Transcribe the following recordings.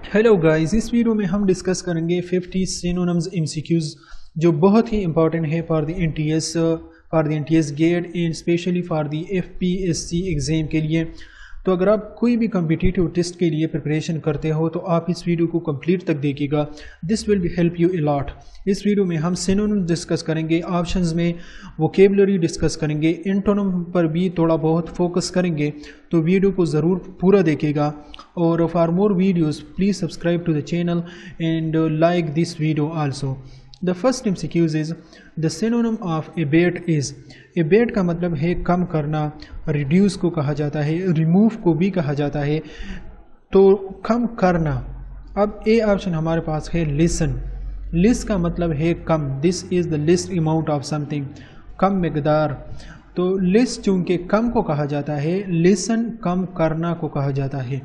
Hello guys, इस video में हम डिस्कस करेंगे 50 सिनोनिम्स एमसीक्यूज जो बहुत ही इंपॉर्टेंट है for the NTS GAT and specially for the FPSC exam के लिए। तो अगर आप कोई भी कम्पिटिटिव टेस्ट के लिए प्रिपरेशन करते हो तो आप इस वीडियो को कंप्लीट तक देखिएगा। This will be help you a lot. इस वीडियो में हम सिनोनिम्स डिस्कस करेंगे, ऑप्शंस में वोकेबलरी डिस्कस करेंगे, एंटोनिम पर भी थोड़ा बहुत फोकस करेंगे। तो वीडियो को ज़रूर पूरा देखिएगा। और for more videos please subscribe to the channel and like this video also. The first MCQs is the synonym of abate is. Abate का मतलब है कम करना, रिड्यूस को कहा जाता है, रिमूव को भी कहा जाता है। तो कम करना। अब ए ऑप्शन हमारे पास है लिसन। लिस का मतलब है कम, this is the least amount of something, कम मकदार। तो लिस्ट चूँकि कम को कहा जाता है, लिसन कम करना को कहा जाता है।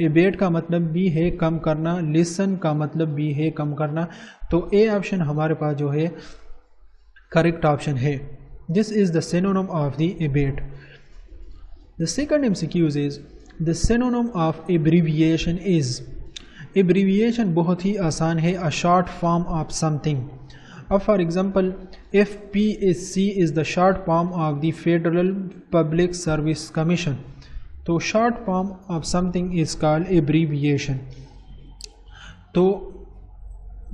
एबेट का मतलब भी है कम करना, लिसन का मतलब भी है कम करना। तो ए ऑप्शन हमारे पास जो है करेक्ट ऑप्शन है। This is the synonym of the abate. The second MCQs is the synonym of abbreviation is. Abbreviation बहुत ही आसान है, a short form of something. अब for example FPSC is the short form of the federal public service commission. तो short form of something is called abbreviation. तो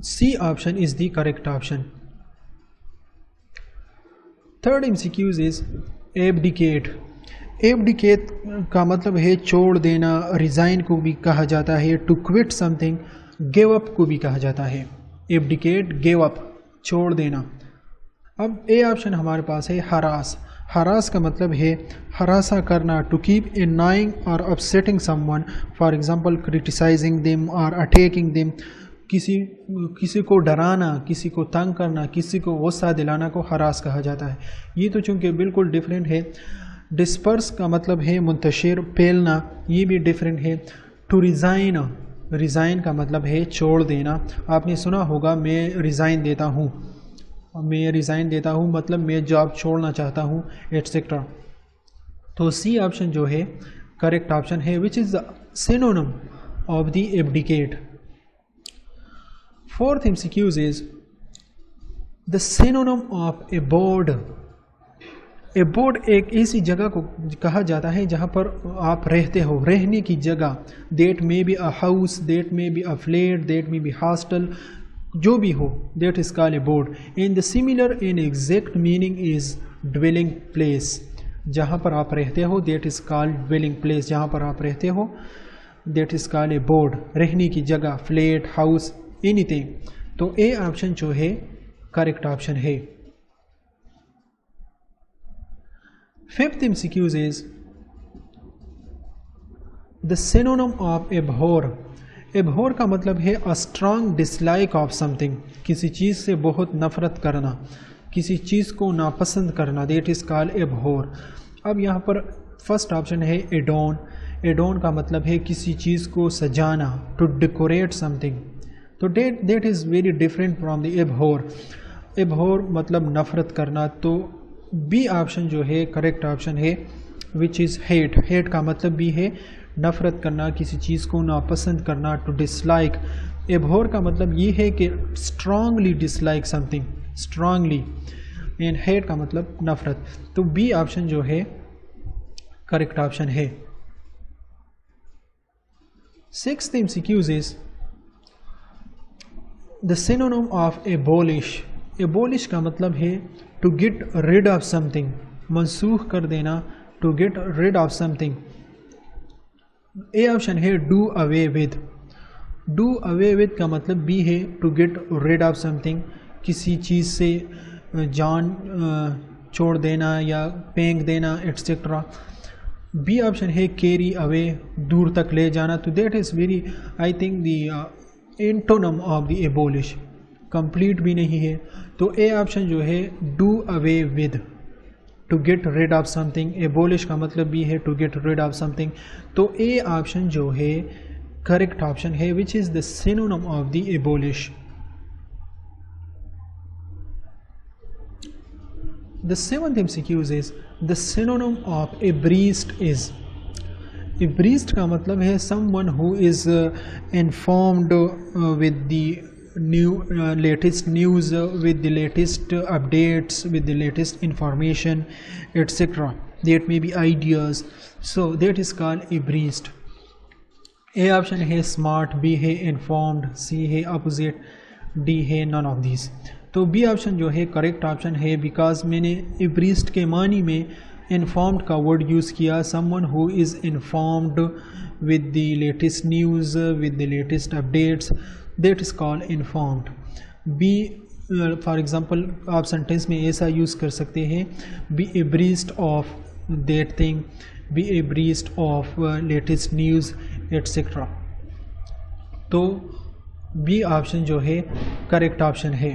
C option is the correct option. Third MCQs is abdicate. Abdicate का मतलब है छोड़ देना, resign को भी कहा जाता है, to quit something, give up को भी कहा जाता है। एब्डिकेट, गिव अप, छोड़ देना। अब ए ऑप्शन हमारे पास है हरास। हरास का मतलब है हरासा करना, टू कीप एनॉइंग और upsetting someone, for example criticizing them और अटैकिंग देम। किसी को डराना, किसी को तंग करना, किसी को गुस्सा दिलाना को हरास कहा जाता है। ये तो चूँकि बिल्कुल डिफरेंट है। डिस्पर्स का मतलब है मुंतशिर, फैलना, ये भी डिफरेंट है। टू रिज़ाइन, रिज़ाइन का मतलब है छोड़ देना। आपने सुना होगा मैं रिज़ाइन देता हूँ, मैं रिज़ाइन देता हूँ मतलब मैं जॉब छोड़ना चाहता हूँ, एट्सेट्रा। तो सी ऑप्शन जो है करेक्ट ऑप्शन है, which is the synonym of the abdicate. Fourth MCQs is the synonym of abode. Abode एक ऐसी जगह को कहा जाता है जहाँ पर आप रहते हो, रहने की जगह। That may be a house, that may be a flat, that may be hostel, जो भी हो, that is called abode. And the similar and exact meaning is dwelling place. जहाँ पर आप रहते हो that is called dwelling place. जहाँ पर आप रहते हो that is called abode. रहने की जगह, फ्लैट, हाउस, anything. तो ए ऑप्शन जो है करेक्ट ऑप्शन है। Fifth MCQs is the synonym of abhor. एबहोर का मतलब है a strong dislike of something, किसी चीज़ से बहुत नफ़रत करना, किसी चीज़ को नापसंद करना, देट इज़ कॉल्ड एबहोर। अब यहाँ पर फर्स्ट ऑप्शन है एडोन। एडोन का मतलब है किसी चीज़ को सजाना, टू डेकोरेट समथिंग। तो that is very different from the abhor. Abhor मतलब नफ़रत करना। तो बी ऑप्शन जो है करेक्ट ऑप्शन है, विच इज़ हेट। हेट का मतलब भी है नफ़रत करना, किसी चीज़ को नापसंद करना, टू डिसलाइक। एबहोर का मतलब ये है कि strongly dislike something, strongly. And hate का मतलब नफ़रत। तो बी ऑप्शन जो है करेक्ट ऑप्शन है। Sixth MCQs is the synonym of abolish. Abolish का मतलब है to get rid of something, मनसूख कर देना, to get rid of something. A option है do away with. Do away with का मतलब भी है to get rid of something, किसी चीज़ से जान छोड़ देना या फेंक देना, एट्सेट्रा। बी ऑप्शन है कैरी अवे, दूर तक ले जाना। तो that is very I think the antonym of the abolish. Complete भी नहीं है। तो ए ऑप्शन जो है do away with, to get rid of something. Abolish का मतलब भी है to get rid of something. तो ए ऑप्शन जो है करेक्ट ऑप्शन है, which is the synonym of the abolish. The seventh MCQs is the synonym of abreast is. Abreast का मतलब है someone who is informed with the new latest news, with the latest updates, with the latest information, etc. That may be ideas, so that is called abreast. A option है smart, B है informed, C है opposite, D है none of these. तो B option जो है correct option है, because मैंने abreast के मानी में informed का वर्ड यूज़ किया. someone who is informed with the latest news, with the latest updates, that is called informed. B for example आप सेंटेंस में ऐसा यूज़ कर सकते हैं, B abreast of that thing, B abreast of latest news, etc. तो B option जो है correct option है.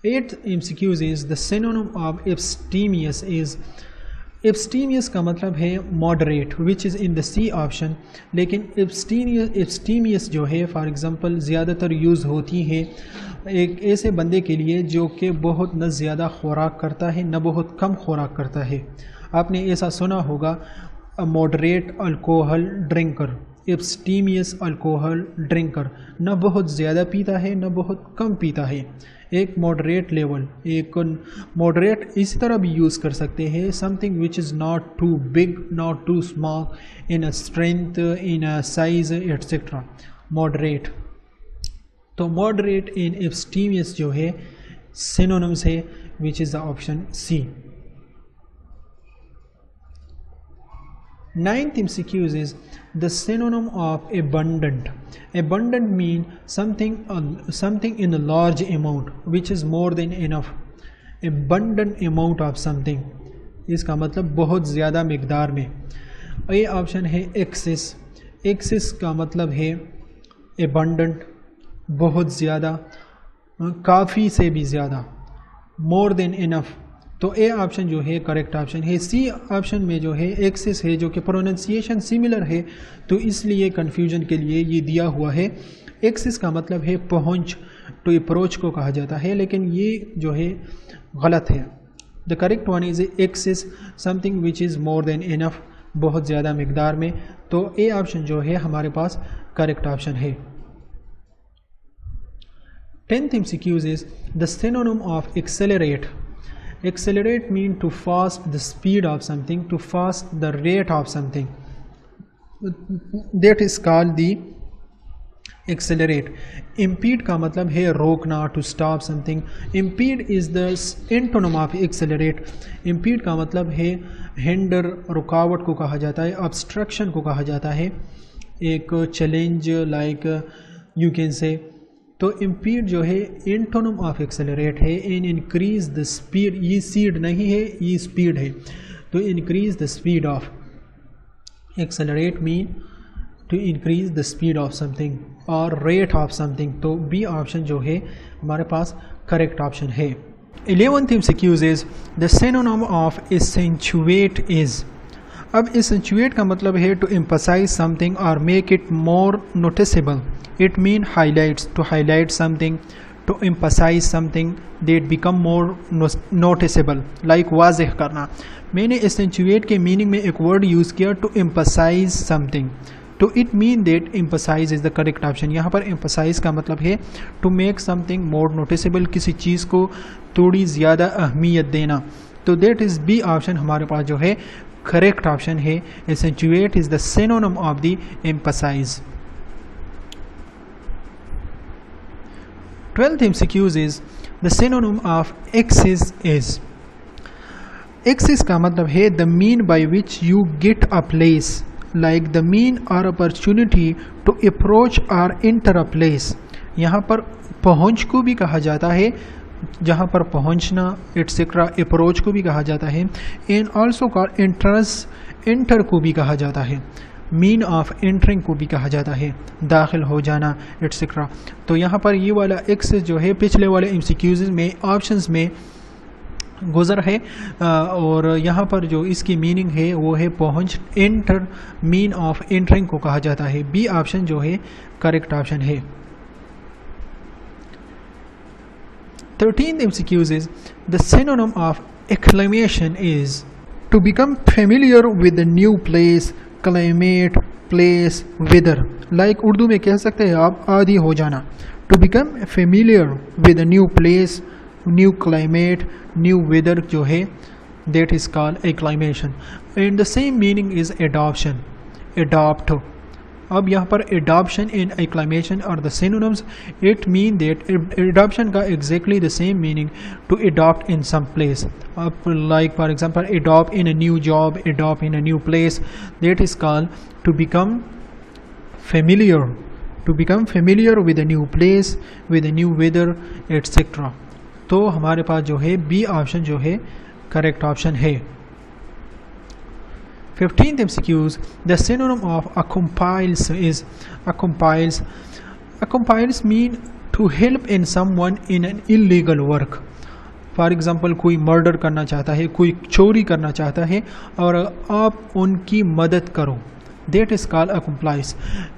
8th MCQs is the synonym of abstemious is. एब्स्टीमियस का मतलब है moderate, which is in the C option. लेकिन एब्स्टीमियस जो है फॉर एग्ज़ाम्पल ज़्यादातर यूज़ होती है एक ऐसे बंदे के लिए जो कि बहुत न ज़्यादा खुराक करता है न बहुत कम खुराक करता है. आपने ऐसा सुना होगा, moderate alcohol drinker, abstemious alcohol drinker, न बहुत ज़्यादा पीता है न बहुत कम पीता है, एक मॉडरेट लेवल. एक मॉडरेट इसी तरह भी यूज़ कर सकते हैं, something which is not too big not too small in a strength in a size etcetera. Moderate. तो मॉडरेट इन एब्स्टीमियस जो है सिनोनिम्स है, which is the option C. 9th MCQs is the synonym of abundant. Abundant means something in a large amount, which is more than enough. Abundant amount of something. इसका मतलब बहुत ज़्यादा मिकदार में. ये option है excess. excess का मतलब है abundant, बहुत ज़्यादा, काफ़ी से भी ज़्यादा, more than enough. तो ए ऑप्शन जो है करेक्ट ऑप्शन है. सी ऑप्शन में जो है एक्सेस है, जो कि प्रोनाउंसिएशन सिमिलर है, तो इसलिए कन्फ्यूजन के लिए ये दिया हुआ है. एक्सेस का मतलब है पहुंच, टू अप्रोच को कहा जाता है, लेकिन ये जो है गलत है. The correct one is excess, something which is more than enough, बहुत ज़्यादा मिकदार में. तो ए ऑप्शन जो है हमारे पास करेक्ट ऑप्शन है. 10th MCQs is the synonym of accelerate. Accelerate means to fast the speed of something, to fast the rate of something. That is called the accelerate. Impede का मतलब है रोकना, to stop something. Impede is the antonym of accelerate. Impede का मतलब है hinder, रुकावट को कहा जाता है, obstruction को कहा जाता है, एक challenge like you can say. तो impede जो है एंटोनिम ऑफ एक्सेलरेट है. इन इंक्रीज द स्पीड, ये सीड नहीं है, ये स्पीड है. तो increase the speed of, accelerate mean to increase the speed of something और रेट ऑफ समथिंग. तो बी ऑप्शन जो है हमारे पास करेक्ट ऑप्शन है. 11th MCQs is the synonym of accentuate is. अब accentuate का मतलब है to emphasize something or make it more noticeable. It means highlights, to highlight something, to emphasize something that become more noticeable, like वाज़ेह करना. मैंने accentuate के meaning में एक word use किया, to emphasize something. तो it mean that emphasize is the correct option. यहाँ पर emphasize का मतलब है to make something more noticeable, किसी चीज़ को थोड़ी ज़्यादा अहमियत देना. तो that is B ऑप्शन हमारे पास जो है करेक्ट ऑप्शन है. accentuate is the synonym of the emphasize. 12th MCQs is the synonym of excess is. Excess का मतलब है the mean by which you get a place, like the mean or opportunity to approach or enter a place. यहाँ पर पहुँच को भी कहा जाता है, जहाँ पर पहुँचना एट्सेट्रा, अप्रोच को भी कहा जाता है. And also called entrance, enter को भी कहा जाता है. मीन ऑफ एंटरिंग को भी कहा जाता है, दाखिल हो जाना एट्सेट्रा. तो यहाँ पर ये वाला एक्सेस जो है पिछले वाले MCQs में ऑप्शंस में गुज़र है, और यहाँ पर जो इसकी मीनिंग है वो है पहुँच. एंटर मीन ऑफ एंटरिंग को कहा जाता है. बी ऑप्शन जो है करेक्ट ऑप्शन है. 13th MCQs is the synonym of acclamation is. To become familiar with new place, climate, place, weather. Like Urdu में कह सकते हैं आप आदी हो जाना। To become familiar with new place, new climate, new weather जो है that is called acclimation, and the same meaning is adoption, adopt। अब यहाँ पर adoption and acclimation are the synonyms। It mean that adoption का exactly the same meaning to adopt in some place। अब like for example adopt in a new job, adopt in a new place, that is called to become familiar, to become familiar with a new place, with a new weather, etc। तो हमारे पास जो है B option जो है correct option है। 15th MCQs, the synonym of accomplice is accomplice। Accomplice mean to help in someone in an illegal work। For example कोई murder करना चाहता है, कोई चोरी करना चाहता है और आप उनकी मदद करो, that is called accomplice।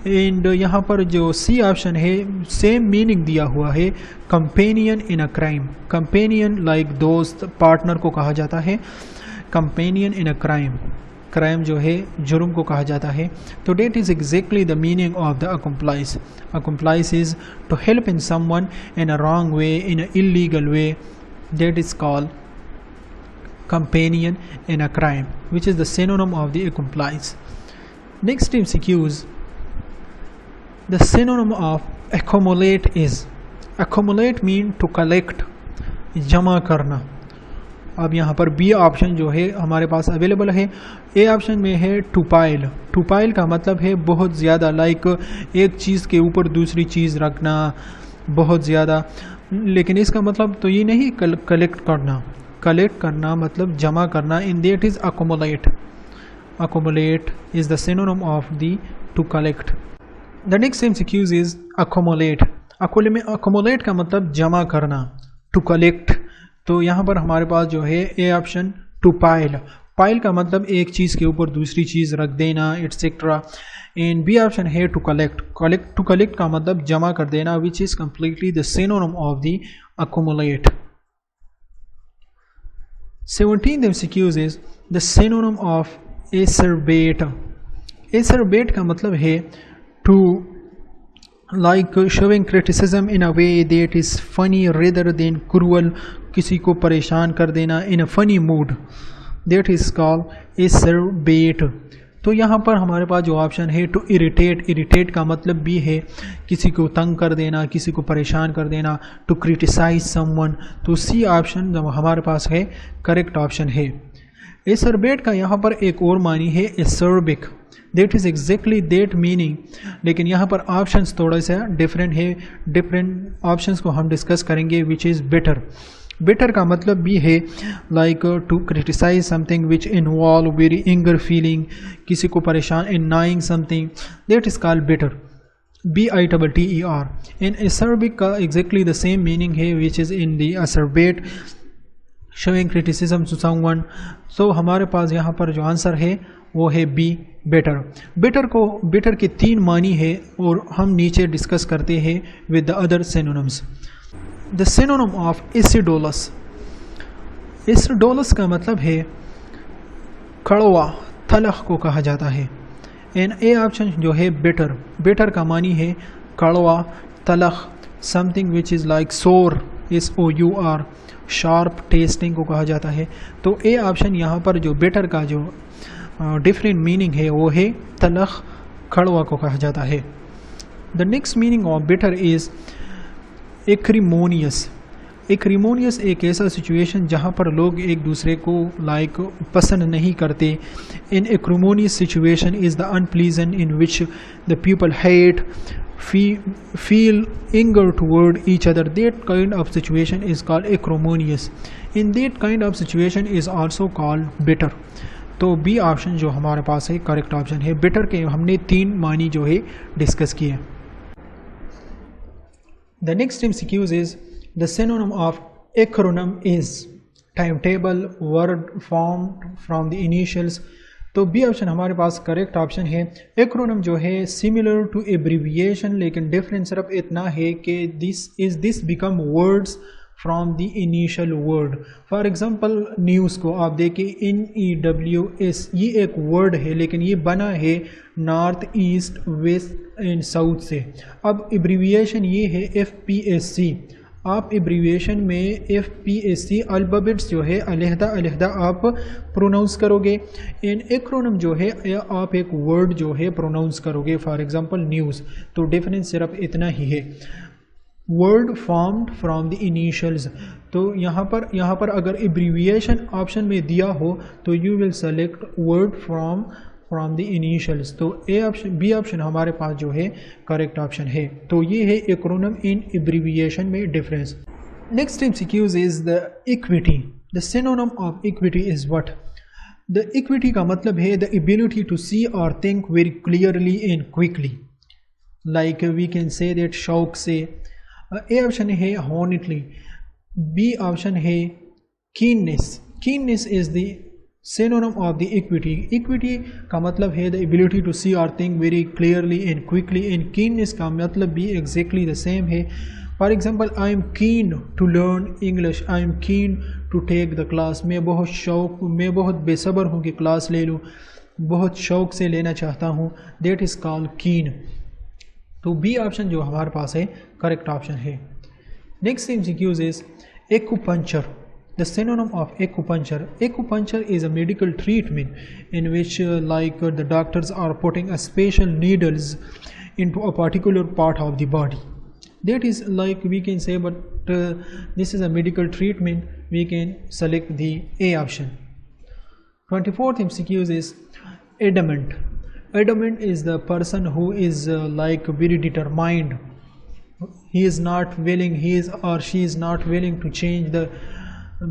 And यहाँ पर जो सी ऑप्शन है सेम मीनिंग दिया हुआ है, companion in a crime. Companion like दोस्त, पार्टनर को कहा जाता है। Companion in a crime, crime जो है जुर्म को कहा जाता है। तो that is exactly the meaning of the accomplice। accomplice is to help in someone in a wrong way, in a illegal way, that is called companion in a crime, which is the synonym of the accomplice। Next MCQs, the synonym of accumulate is accumulate mean to collect, जमा करना। अब यहाँ पर B option जो है हमारे पास available है। ए ऑप्शन में है टू पाइल। टू पाइल का मतलब है बहुत ज़्यादा, लाइक एक चीज़ के ऊपर दूसरी चीज़ रखना, बहुत ज़्यादा। लेकिन इसका मतलब तो ये नहीं कलेक्ट करना। कलेक्ट करना मतलब जमा करना। In that is accumulate। accumulate is the synonym of the to collect। The next MCQs is accumulate। accumulate का मतलब जमा करना, to collect। तो यहाँ पर हमारे पास जो है A option to pile. Pile का मतलब एक चीज़ के ऊपर दूसरी चीज़ रख देना, एटसेट्रा। एंड बी ऑप्शन है टू कलेक्ट। टू कलेक्ट का मतलब जमा कर देना, which is completely the synonym of the accumulate। 17th MCQs is the synonym of acerbate। acerbate का मतलब है to like showing criticism in a way that is funny rather than cruel, किसी को परेशान कर देना in a funny mood, that is called acerbate। तो यहाँ पर हमारे पास जो ऑप्शन है टू इरिटेट। इरिटेट का मतलब भी है किसी को तंग कर देना, किसी को परेशान कर देना, टू क्रिटिसाइज समवन। तो सी ऑप्शन जो हमारे पास है करेक्ट ऑप्शन है। एसरबेट का यहाँ पर एक और मानी है acerbic, that is exactly that meaning. लेकिन यहाँ पर ऑप्शंस थोड़ा सा डिफरेंट है। डिफरेंट ऑप्शंस को हम डिस्कस करेंगे, विच इज़ बेटर। बेटर का मतलब भी है like to criticise something which involve very anger feeling, किसी को परेशान annoying something, that is called bitter, BITTER। In acerbic का एग्जैक्टली द सेम मीनिंग है which is in the acerbate, showing criticism to someone. So हमारे पास यहाँ पर जो आंसर है वो है बी, बेटर। बेटर के 3 मानी है और हम नीचे डिस्कस करते हैं with the other synonyms. The synonym of acidulous. Acidulous का मतलब है कड़वा, तलख को कहा जाता है। एंड ए ऑप्शन जो है बेटर। बेटर का मानी है कड़वा, तलख, समथिंग विच इज़ लाइक सोर, SOUR, शार्प, टेस्टिंग को कहा जाता है। तो ए ऑप्शन यहाँ पर जो बेटर का जो डिफरेंट मीनिंग है वो है तलख, कड़वा को कहा जाता है। The next meaning of better is एक्रिमोनियस। एक्रिमोनियस एक ऐसा सिचुएशन जहाँ पर लोग एक दूसरे को लाइक पसंद नहीं करते। In acrimonious situation is the unpleasant in which the people hate, feel anger toward each other. That kind of situation is called acrimonious. In that kind of situation is also called bitter। तो B option जो हमारे पास है correct option है। Better के हमने 3 मानी जो है डिस्कस किए। The next MCQs is the synonym of acronym is timetable, word formed from the initials। तो बी ऑप्शन हमारे पास करेक्ट ऑप्शन है। एक्रोनिम जो है सिमिलर टू एब्रीविएशन, लेकिन डिफरेंस सिर्फ इतना है कि this become words from the initial word. For example news को आप देखें NEWS, ये एक वर्ड है लेकिन ये बना है north east west and south से। अब एब्रीविएशन ये है FPSC। आप एब्रीविएशन में FPSC अल्फ़ाबेट्स जो है अलहदा अलहदा आप प्रोनाउंस करोगे। इन एक्रोनिम जो है आप एक वर्ड जो है प्रोनाउंस करोगे। फॉर एग्ज़ाम्पल न्यूज़, तो डिफरेंस सिर्फ इतना ही है, word formed from the initials. तो यहाँ पर अगर एब्रीविएशन ऑप्शन में दिया हो तो you will select word from the initials. तो बी ऑप्शन हमारे पास जो है करेक्ट ऑप्शन है। तो ये है एक्रोनिम इन एब्रीविएशन में difference. Next MCQs is the equity. The synonym of equity is what? The equity का मतलब है द एबिलिटी टू सी और think very clearly and quickly. Like we can say that शौक से। A option है honestly, B option है keenness. Keenness is the synonym of the equity. Equity का मतलब है द एबिलिटी टू सी और think very clearly and quickly, and keenness का मतलब भी एग्जैक्टली द सेम है। For example I am keen to learn English, I am keen to take the class. मैं बहुत बेसब्र हूँ कि क्लास ले लूँ, बहुत शौक से लेना चाहता हूँ, दैट इज़ कॉल्ड कीन। तो बी ऑप्शन जो हमारे पास है करेक्ट ऑप्शन है। Next MCQs is acupuncture. The synonym of acupuncture. Acupuncture is a medical treatment in which like the doctors are putting a special needles into a particular part of the body. That is like we can say, but this is a medical treatment, we can select the A option. 24th MCQs is adamant. Adamant is the person who is like very determined. He is not willing, he is or she is not willing to change the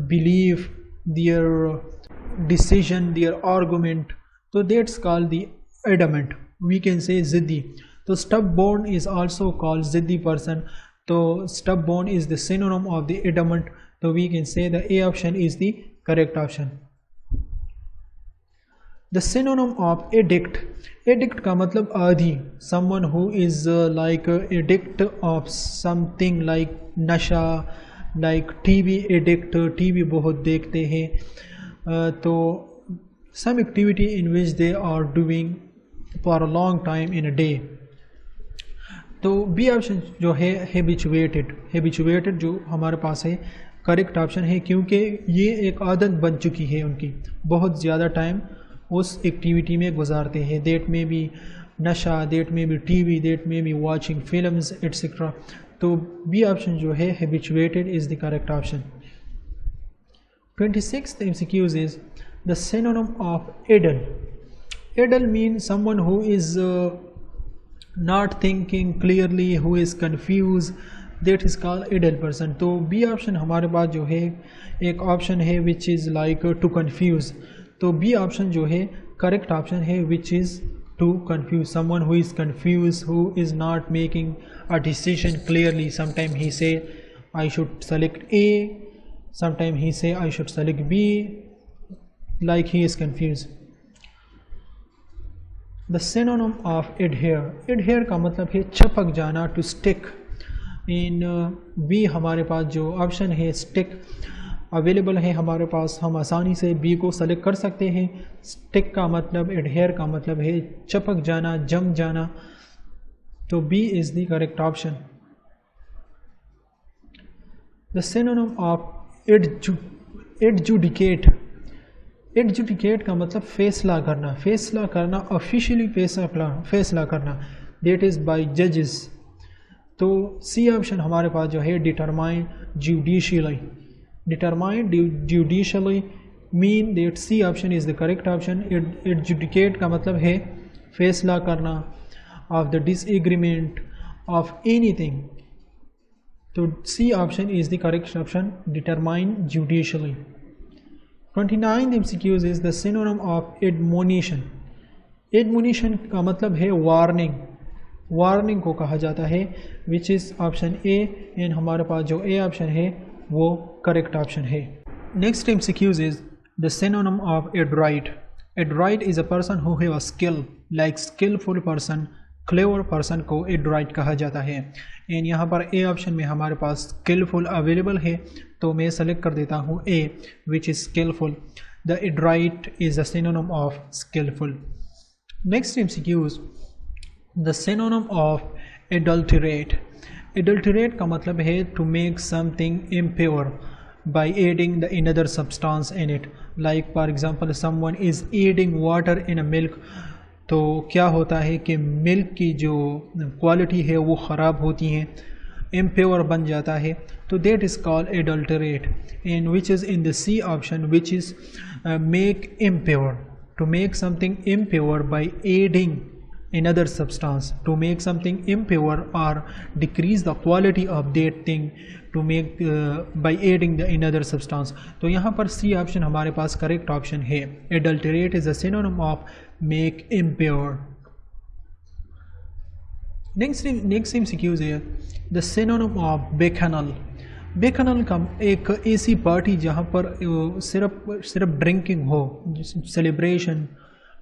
belief, their decision, their argument. So that's called the adamant. We can say ziddi. So stubborn is also called ziddi person. So stubborn is the synonym of the adamant. So we can say the A option is the correct option. The synonym of addict. Addict का मतलब आदी, someone who is like addict of something like नशा, like TV addict, TV बहुत देखते हैं, तो some activity in which they are doing for a long time in a day. तो B option जो है हैबिचुएटेड जो हमारे पास है करेक्ट ऑप्शन है, क्योंकि ये एक आदत बन चुकी है उनकी, बहुत ज़्यादा टाइम उस एक्टिविटी में गुजारते हैं। देट में भी नशा, देट में भी टीवी, देट में भी वॉचिंग फिल्म्स एट्सेट्रा। तो बी ऑप्शन जो है habituated is the correct option. 26th MCQs is the synonym of addle. Addle mean someone who is not thinking clearly, who is confuse, that is called addle person. तो B option हमारे पास जो है एक option है which is like to confuse. तो B option जो है करेक्ट ऑप्शन है which is to confuse, someone who is confuse, who is not making a decision clearly. Sometime he says I should select A, sometime he says I should select B, like he is confuse. The synonym of adhere. Adhere का मतलब है चिपक जाना, to stick. In B हमारे पास जो option है stick available है हमारे पास, हम आसानी से बी को सेलेक्ट कर सकते हैं। स्टिक का मतलब, एडहेयर का मतलब है चिपक जाना, जम जाना। तो B is the correct option. The synonym of adjudicate. Adjudicate का मतलब फैसला करना, फैसला करना, ऑफिशियली फैसला करना, दैट इज़ बाय जजेस। तो सी ऑप्शन हमारे पास जो है determine judicially. Determined judicially mean that C option is the correct option. Adjudicate का मतलब है फैसला करना, of the disagreement of anything. तो C option is the correct option, determine judicially. 29th MCQs is the synonym of admonition. Admonition का मतलब है warning. Warning को कहा जाता है, which is option A. And हमारे पास जो ए ऑप्शन है वो करेक्ट ऑप्शन है। Next MCQs is the synonym of adroit. Adroit is a person who have a skill, like skillful person, clever person को एडराइट कहा जाता है। एंड यहाँ पर ए ऑप्शन में हमारे पास स्किलफुल अवेलेबल है, तो मैं सेलेक्ट कर देता हूँ A which is skillful. The adroit is the synonym of skillful. Next MCQs, the synonym of adulterate. Adulterate का मतलब है to make something impure by adding the another substance in it, like for example someone is adding water in a milk। तो क्या होता है कि milk की जो क्वालिटी है वो ख़राब होती है, इम्प्योर बन जाता है, तो that is called adulterate, and which is in the C option, which is make impure, to make something impure by adding another substance, to make something impure or decrease the quality of that thing, to make by adding the another substance। तो यहाँ पर C option हमारे पास correct option है। adulterate is a synonym of make impure। next MCQs है the synonym of bacchanal। bacchanal का एक ऐसी party जहाँ पर सिर्फ ड्रिंकिंग हो, सेलिब्रेशन,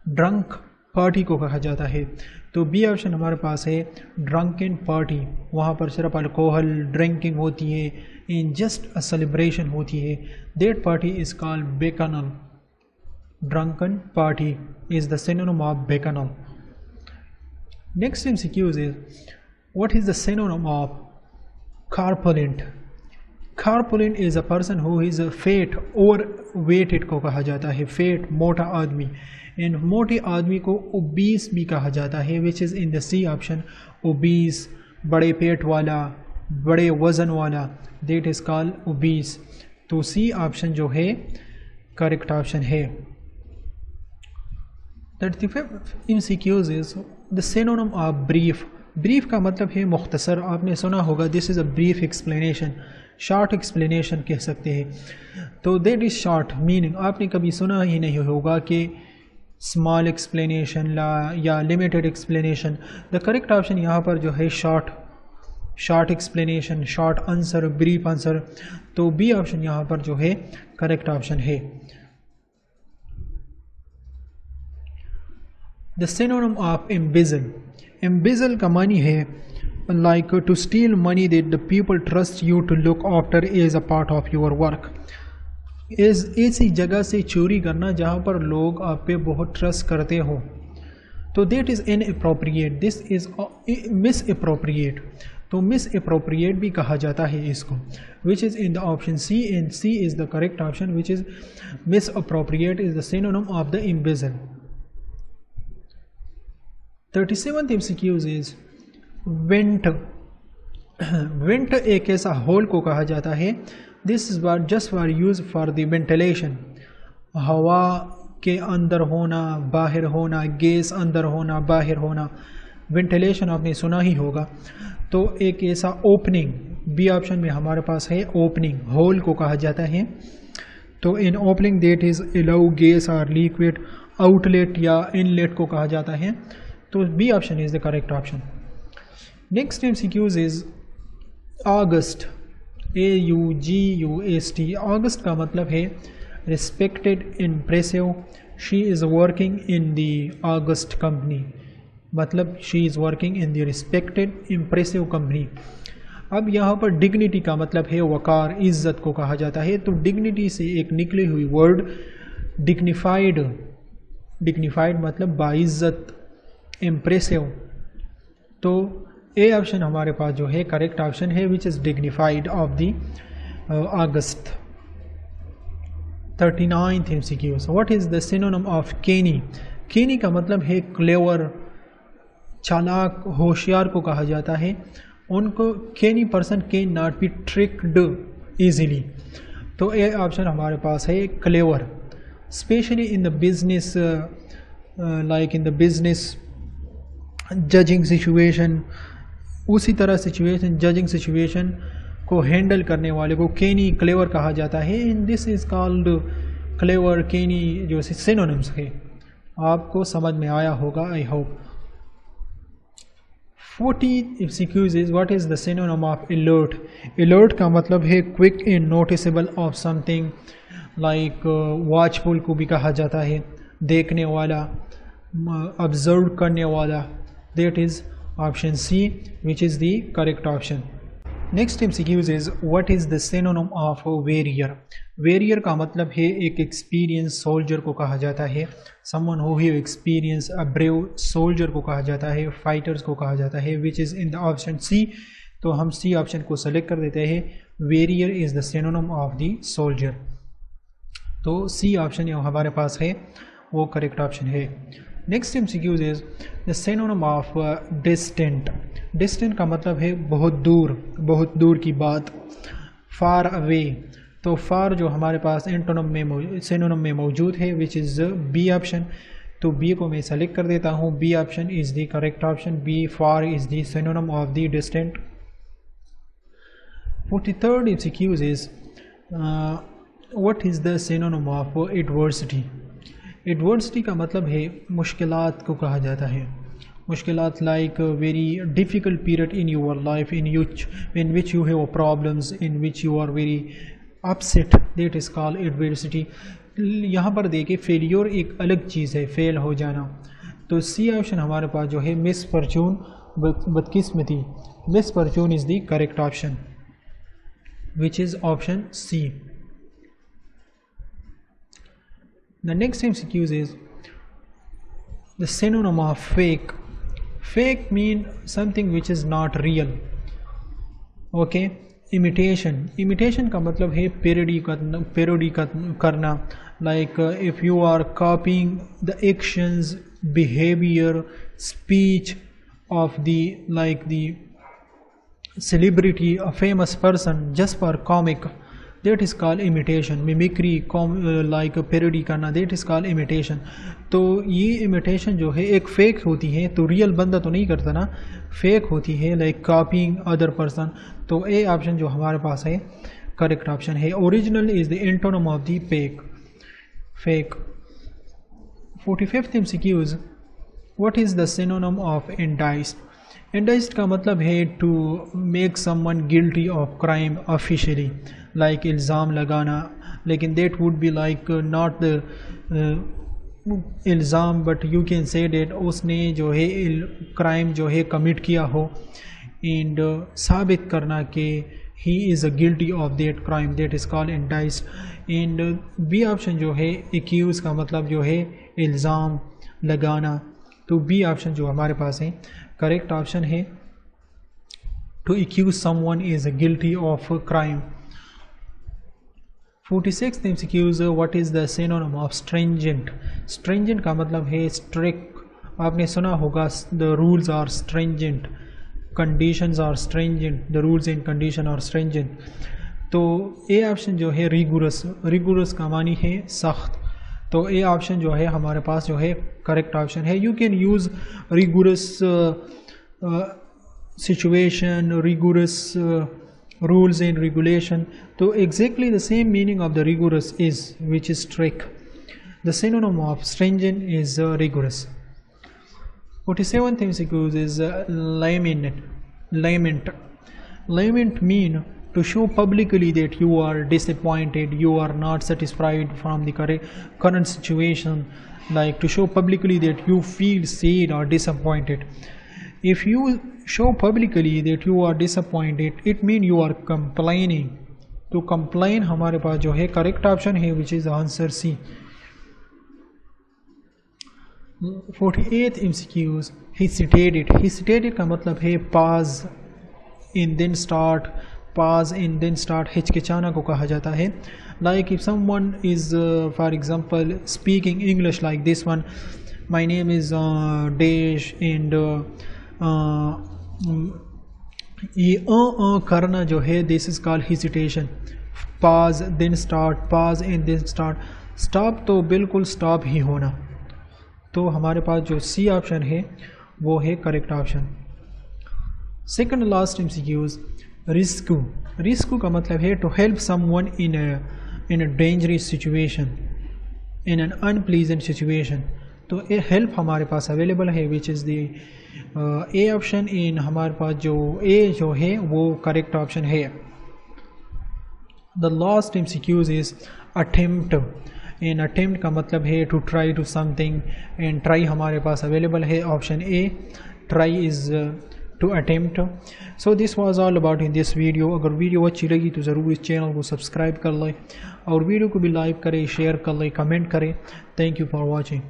ड्रंक पार्टी को कहा जाता है। तो बी ऑप्शन हमारे पास है ड्रंकन पार्टी, वहाँ पर सिर्फ अल्कोहल ड्रिंकिंग होती है, इन जस्ट अ सेलिब्रेशन होती है, that party is called bacchanal। Drunken party is the synonym of bacchanal। Next MCQs is what is the synonym of corpulent। corpulent is a person who is fat, over weighted को कहा जाता है, fat मोटा आदमी, इन मोटे आदमी को obese भी कहा जाता है, which is in the C option obese, बड़े पेट वाला, बड़े वज़न वाला, दैट इज़ कॉल्ड ओबीस। तो सी ऑप्शन जो है करेक्ट ऑप्शन है। 35 MCQs is the synonym of brief. Brief का मतलब है मुख्तसर, आपने सुना होगा this is a brief explanation, short explanation कह सकते हैं। तो दैट इज़ शॉर्ट मीनिंग, आपने कभी सुना ही नहीं होगा कि स्मॉल एक्सप्लेनेशन या लिमिटेड एक्सप्लेनेशन। द करेक्ट ऑप्शन यहाँ पर जो है short explanation, short answer, brief answer. तो बी ऑप्शन यहाँ पर जो है करेक्ट ऑप्शन है। The synonym of embezzle. Embezzle का मानी है like to steal money that the people trust you to look after as a part of your work. ऐसी जगह से चोरी करना जहाँ पर लोग आप पे बहुत ट्रस्ट करते हो, तो that is inappropriate, this is misappropriate. तो मिस अप्रोप्रिएट भी कहा जाता है इसको, which is in the option C, and C is the correct option, which is misappropriate is the synonym of the embezzle. 37th MCQs is vent. Vent एक ऐसा hole को कहा जाता है, this is just for use for the ventilation, हवा के अंदर होना, बाहर होना, गैस अंदर होना, बाहर होना, वेंटिलेशन आपने सुना ही होगा। तो एक ऐसा ओपनिंग, बी ऑप्शन में हमारे पास है ओपनिंग, होल को कहा जाता है। तो an opening that is allow gas और लिक्विड, आउटलेट या इनलेट को कहा जाता है। तो B option is the correct option. Next MCQs is August, AUGUST। August का मतलब है respected, impressive, she is working in the August company, मतलब she is working in the respected impressive company. अब यहाँ पर डिग्निटी का मतलब है वकार, इज़्ज़त को कहा जाता है। तो डिग्निटी से एक निकली हुई वर्ड डिग्निफाइड, डिग्निफाइड मतलब बाइज़्ज़त, इम्प्रेसिव। तो ए ऑप्शन हमारे पास जो है करेक्ट ऑप्शन है, which is dignified of the August. 39th MCQs, what is the synonym of केनी। केनी का मतलब है क्लेवर, चालाक, होशियार को कहा जाता है। उनको केनी person can not be tricked easily. तो ए ऑप्शन हमारे पास है clever, specially in the business, like in the business judging situation, उसी तरह सिचुएशन, जजिंग सिचुएशन को हैंडल करने वाले को केनी, क्लेवर कहा जाता है। In this is called clever, केनी जो सिनोनिम्स है। आपको समझ में आया होगा, I hope. 40th MCQs is what is the synonym of alert. Alert का मतलब है quick and noticeable of something, like watchful को भी कहा जाता है, देखने वाला, ऑब्जर्व करने वाला। That is option C, which is the correct option. Next MCQs is what is the synonym of warrior. Warrior का मतलब है एक एक्सपीरियंस सोल्जर को कहा जाता है, someone who have experience, a brave soldier को कहा जाता है, फाइटर्स को कहा जाता है, which is in the option C. तो हम सी ऑप्शन को सेलेक्ट कर देते हैं, warrior is the synonym of the soldier. तो सी ऑप्शन हमारे पास है, वो करेक्ट ऑप्शन है। Next MCQs is the synonym of distant. Distant का मतलब है बहुत दूर की बात, फार अवे। तो फार जो हमारे पास एंटोनिम में सिनोनिम में मौजूद है, विच इज़ बी ऑप्शन। तो बी को मैं सेलेक्ट कर देता हूँ, B option is the correct option, B far is the synonym of the distant. 43rd MCQs is what is the synonym of adversity. Adversity का मतलब है मुश्किलात को कहा जाता है, मुश्किलात like very difficult period in your life in which you have problems, in which you are very upset, that is called adversity. यहाँ पर देखिए फेलियर एक अलग चीज़ है, फेल हो जाना। तो सी ऑप्शन हमारे पास जो है मिसफॉर्चून, बदकिस्मती, misfortune is the correct option, which is option C. The next MCQs is the synonym of fake. Fake mean something which is not real. Okay. Imitation का मतलब है parody करना, like if you are copying the actions, behavior, speech of the celebrity, a famous person just for comic, that is called imitation. Mimicry like parody करना, that is called imitation. तो ये imitation जो है एक fake होती है, तो real बंदा तो नहीं करता ना, फेक होती है, लाइक कॉपिंग अदर पर्सन। तो ए ऑप्शन जो हमारे पास है करेक्ट ऑप्शन है। Original is the antonym of the fake. 45th MCQs, what is the synonym of indicted. Indicted का मतलब है to make someone guilty of crime officially, like इल्ज़ाम लगाना, लेकिन that would be like not the इल्ज़ाम, but you can say that उसने जो है क्राइम जो है कमिट किया हो, एंड साबित करना कि he is a guilty of that crime, that is called indicted. And B option जो है एक्यूज़ का मतलब जो है इल्ज़ाम लगाना। तो बी ऑप्शन जो हमारे पास है करेक्ट ऑप्शन है, to accuse someone is guilty of crime. 46th MCQs, what is the synonym of stringent. Stringent का मतलब है स्ट्रिक्ट, आपने सुना होगा the rules are stringent, conditions are stringent, the rules and condition are stringent. तो A option जो है रिगुरस का मानी है सख्त। तो ए ऑप्शन जो है हमारे पास जो है करेक्ट ऑप्शन है। You can use rigorous situation, rigorous rules and regulation. So exactly the same meaning of the rigorous is, which is strict. The synonym of stringent is rigorous. 47th MCQs is lament. Lament mean to show publicly that you are disappointed, you are not satisfied from the current situation, like to show publicly that you feel sad or disappointed. If you show publicly that you are disappointed, it means you are complaining. तो complain हमारे पास जो है correct option है, which is answer C। 48th MCQs, hesitated का मतलब है pause and then start, हिचकिचाना को कहा जाता है। Like if someone is for example speaking English like this one, my name is Dash, and ये करना जो है दिस इज़ कॉल्ड हेजिटेशन। पाज देन स्टार्ट, पाज एंड देन स्टार्ट, स्टॉप तो बिल्कुल स्टॉप ही होना। तो हमारे पास जो सी ऑप्शन है वो है correct option. Second last MCQs, rescue का मतलब है to help someone in a dangerous situation, in an unpleasant situation. तो ए हेल्प हमारे पास अवेलेबल है, which is the A option. And हमारे पास जो ए जो है वो करेक्ट ऑप्शन है। The last MCQs is attempt. And attempt का मतलब है to try to something, and try हमारे पास अवेलेबल है option A. Try is to attempt. So this was all about in this video. अगर वीडियो अच्छी लगी तो ज़रूर इस चैनल को सब्सक्राइब कर लें और वीडियो को भी लाइक करें, शेयर कर लें, कमेंट करें। Thank you for watching.